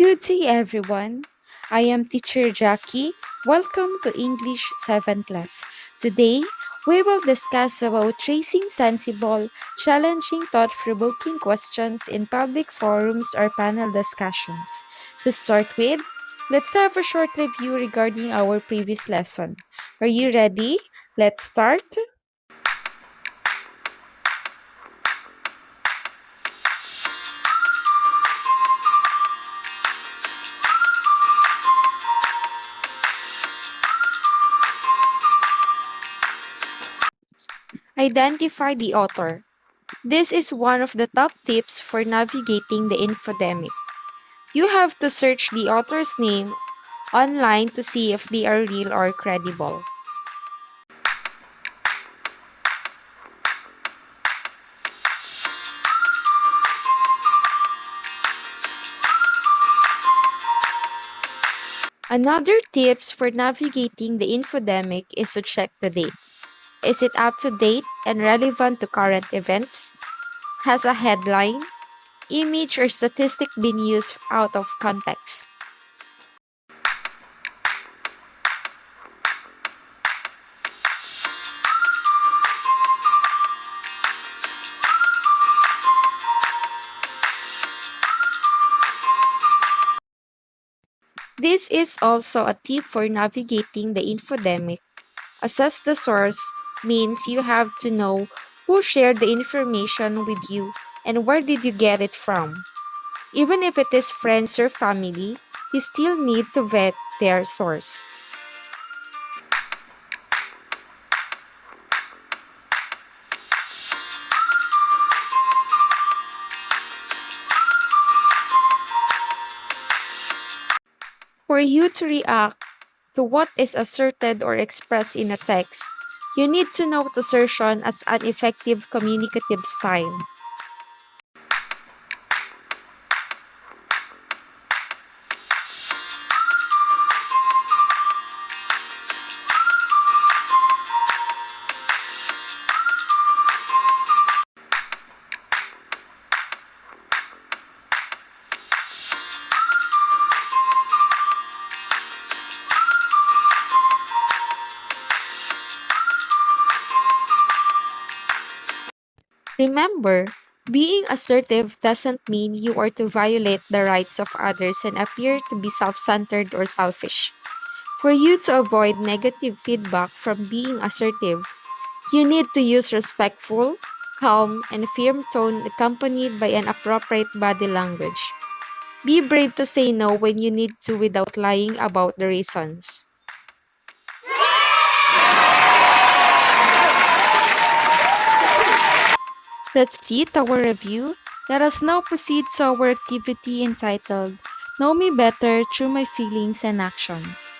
Good day, everyone. I am Teacher Jackie. Welcome to English 7th class. Today, we will discuss about tracing sensible, challenging, thought-provoking questions in public forums or panel discussions. To start with, let's have a short review regarding our previous lesson. Are you ready? Let's start. Identify the author. This is one of the top tips for navigating the infodemic. You have to search the author's name online to see if they are real or credible. Another tips for navigating the infodemic is to check the date. Is it up to date and relevant to current events? Has a headline, image, or statistic been used out of context? This is also a tip for navigating the infodemic. Assess the source means you have to know who shared the information with you and where did you get it from. Even if it is friends or family, you still need to vet their source. For you to react to what is asserted or expressed in a text, you need to note assertion as an effective communicative style. Remember, being assertive doesn't mean you are to violate the rights of others and appear to be self centered or selfish. For you to avoid negative feedback from being assertive, you need to use respectful, calm, and firm tone accompanied by an appropriate body language. Be brave to say no when you need to without lying about the reasons. That's it, our review. Let us now proceed to our activity entitled Know Me Better Through My Feelings and Actions.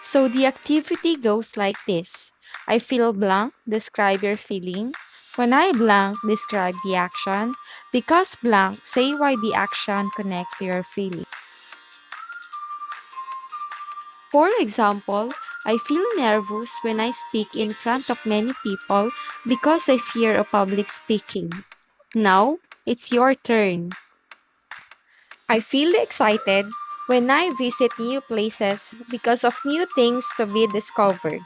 So the activity goes like this. I feel blank, describe your feeling. When I blank, describe the action. Because blank, say why the action connect to your feeling. For example, I feel nervous when I speak in front of many people because I fear of public speaking. Now, it's your turn. I feel excited when I visit new places because of new things to be discovered.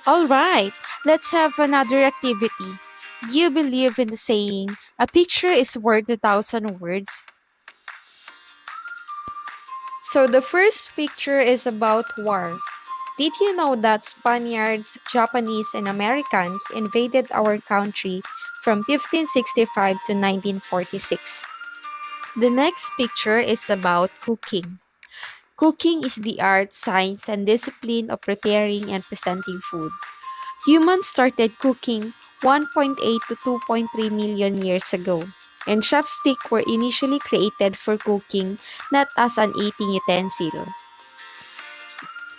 Alright, let's have another activity. Do you believe in the saying, a picture is worth 1,000 words? So the first picture is about war. Did you know that Spaniards, Japanese, and Americans invaded our country from 1565 to 1946? The next picture is about cooking. Cooking is the art, science, and discipline of preparing and presenting food. Humans started cooking 1.8 to 2.3 million years ago, and chopsticks were initially created for cooking, not as an eating utensil.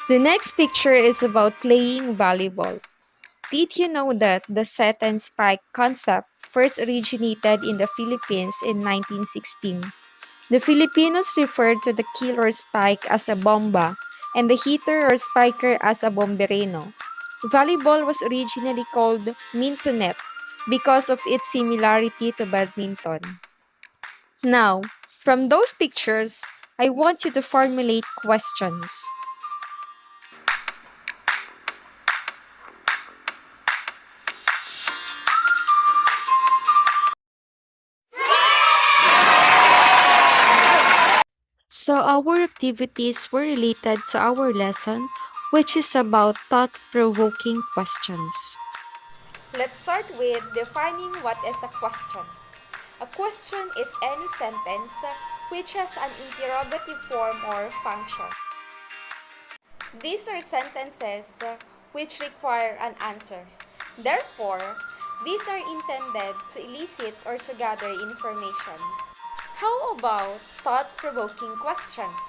The next picture is about playing volleyball. Did you know that the set and spike concept first originated in the Philippines in 1916? The Filipinos referred to the killer spike as a bomba and the hitter or spiker as a bomberino. Volleyball was originally called mintonet because of its similarity to badminton. Now, from those pictures, I want you to formulate questions. So our activities were related to our lesson, which is about thought-provoking questions. Let's start with defining what is a question. A question is any sentence which has an interrogative form or function. These are sentences which require an answer. Therefore, these are intended to elicit or to gather information. How about thought-provoking questions?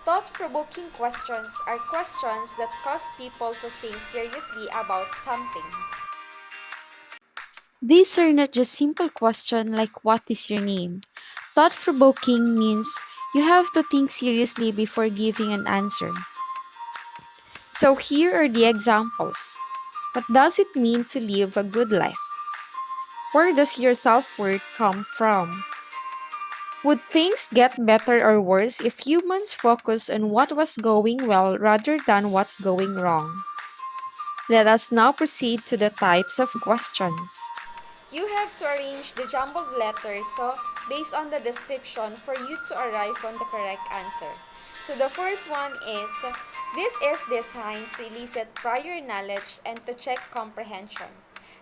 Thought-provoking questions are questions that cause people to think seriously about something. These are not just simple questions like what is your name. Thought-provoking means you have to think seriously before giving an answer. So here are the examples. What does it mean to live a good life? Where does your self-worth come from? Would things get better or worse if humans focus on what was going well rather than what's going wrong? Let us now proceed to the types of questions. You have to arrange the jumbled letters based on the description for you to arrive on the correct answer. So the first one is, this is designed to elicit prior knowledge and to check comprehension.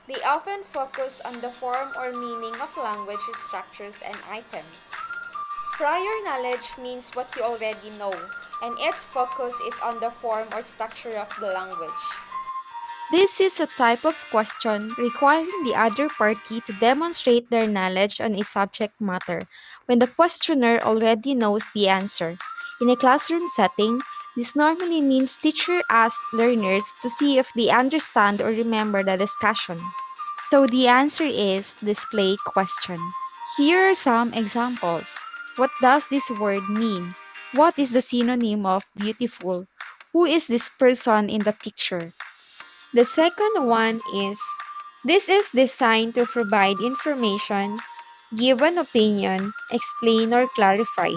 They often focus on the form or meaning of language structures and items. Prior knowledge means what you already know, and its focus is on the form or structure of the language. This is a type of question requiring the other party to demonstrate their knowledge on a subject matter when the questioner already knows the answer. In a classroom setting, this normally means teacher asks learners to see if they understand or remember the discussion. So the answer is display question. Here are some examples. What does this word mean? What is the synonym of beautiful? Who is this person in the picture? The second one is this is designed to provide information, give an opinion, explain or clarify.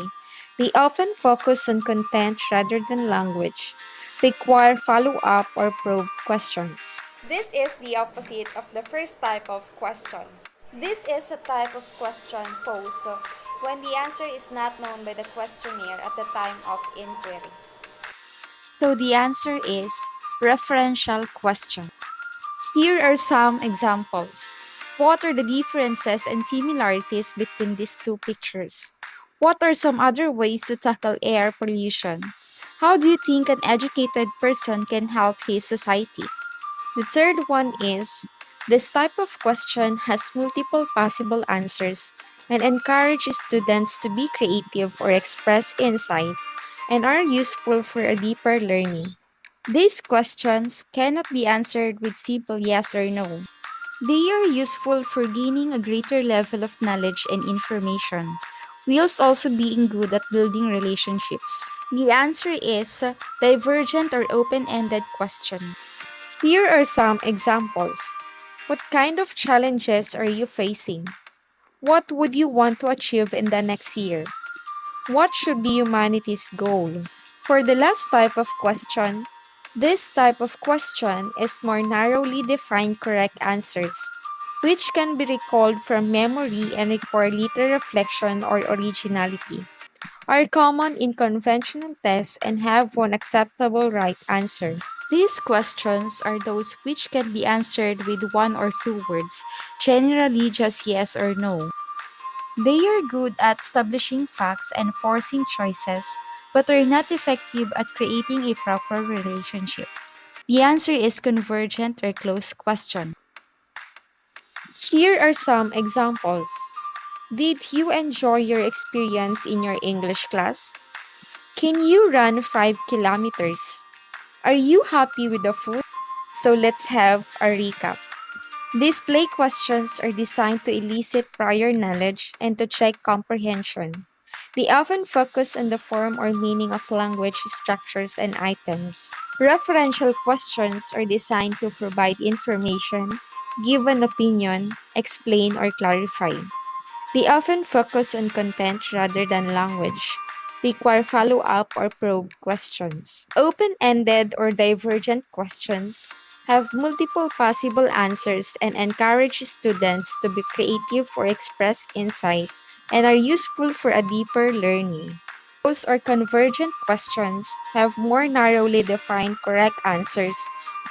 They often focus on content rather than language, require follow-up or probe questions. This is the opposite of the first type of question. This is a type of question posed when the answer is not known by the questionnaire at the time of inquiry. So the answer is referential question. Here are some examples. What are the differences and similarities between these two pictures? What are some other ways to tackle air pollution? How do you think an educated person can help his society? The third one is this type of question has multiple possible answers and encourages students to be creative or express insight and are useful for a deeper learning. These questions cannot be answered with simple yes or no. They are useful for gaining a greater level of knowledge and information, whilst also being good at building relationships. The answer is divergent or open-ended question. Here are some examples. What kind of challenges are you facing? What would you want to achieve in the next year? What should be humanity's goal? For the last type of question, this type of question is more narrowly defined correct answers, which can be recalled from memory and require little reflection or originality, are common in conventional tests and have one acceptable right answer. These questions are those which can be answered with one or two words, generally just yes or no. They are good at establishing facts and forcing choices, but are not effective at creating a proper relationship. The answer is convergent or closed question. Here are some examples. Did you enjoy your experience in your English class? Can you run 5 kilometers? Are you happy with the food? So let's have a recap. Display questions are designed to elicit prior knowledge and to check comprehension. They often focus on the form or meaning of language structures and items. Referential questions are designed to provide information, give an opinion, explain, or clarify. They often focus on content rather than language, require follow up or probe questions. Open ended or divergent questions have multiple possible answers and encourage students to be creative or express insight and are useful for a deeper learning. Close or convergent questions have more narrowly defined correct answers,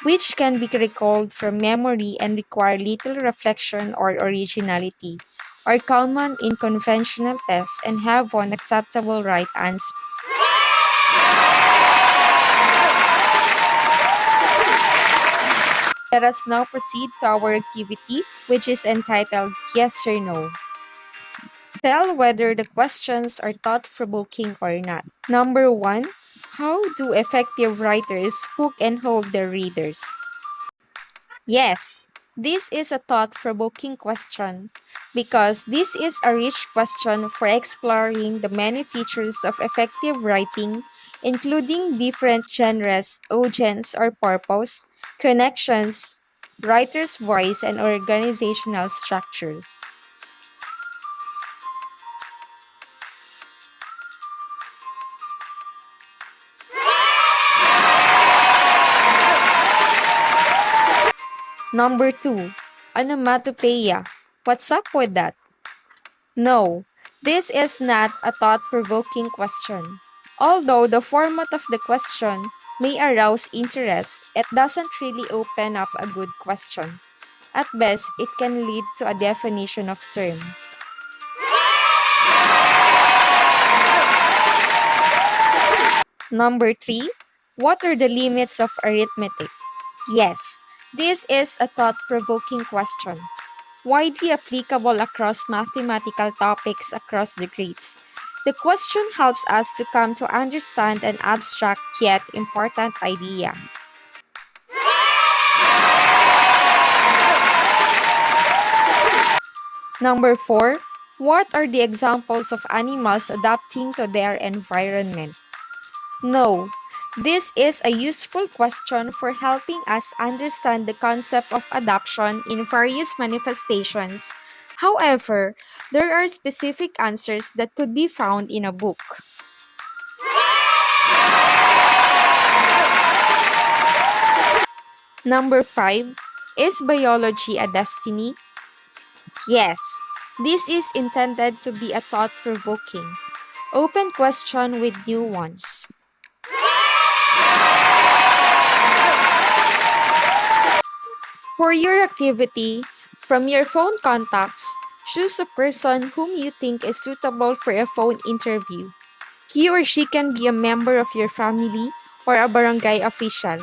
which can be recalled from memory and require little reflection or originality, are common in conventional tests and have one acceptable right answer. Let us now proceed to our activity, which is entitled Yes or No. Tell whether the questions are thought provoking or not. Number one, how do effective writers hook and hold their readers? Yes, this is a thought provoking question because this is a rich question for exploring the many features of effective writing, including different genres, audience or purpose, connections, writer's voice, and organizational structures. Number two, onomatopoeia. What's up with that? No, this is not a thought provoking question. Although the format of the question may arouse interest, it doesn't really open up a good question. At best, it can lead to a definition of term. Number three, what are the limits of arithmetic? Yes, this is a thought provoking question, widely applicable across mathematical topics across the grades. The question helps us to come to understand an abstract yet important idea. Number four, what are the examples of animals adapting to their environment? No, this is a useful question for helping us understand the concept of adoption in various manifestations. However, there are specific answers that could be found in a book. Number five, is biology a destiny? Yes, this is intended to be a thought provoking, open question with nuance. For your activity, from your phone contacts, choose a person whom you think is suitable for a phone interview. He or she can be a member of your family or a barangay official.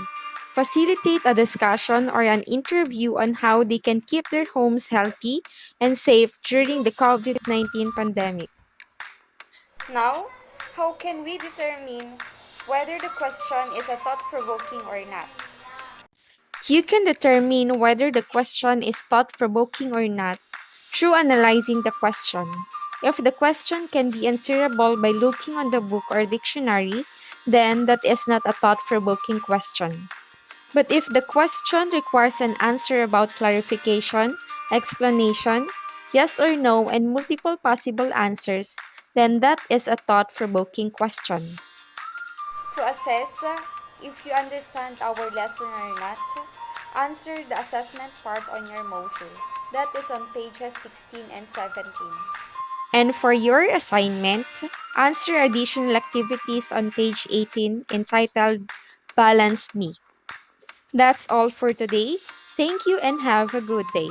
Facilitate a discussion or an interview on how they can keep their homes healthy and safe during the COVID-19 pandemic. Now, how can we determine whether the question is a thought-provoking or not? You can determine whether the question is thought provoking or not through analyzing the question. If the question can be answerable by looking on the book or dictionary, then that is not a thought provoking question. But if the question requires an answer about clarification, explanation, yes or no, and multiple possible answers, then that is a thought provoking question. To assess if you understand our lesson or not, answer the assessment part on your module. That is on pages 16 and 17. And for your assignment, answer additional activities on page 18 entitled Balance Me. That's all for today. Thank you and have a good day.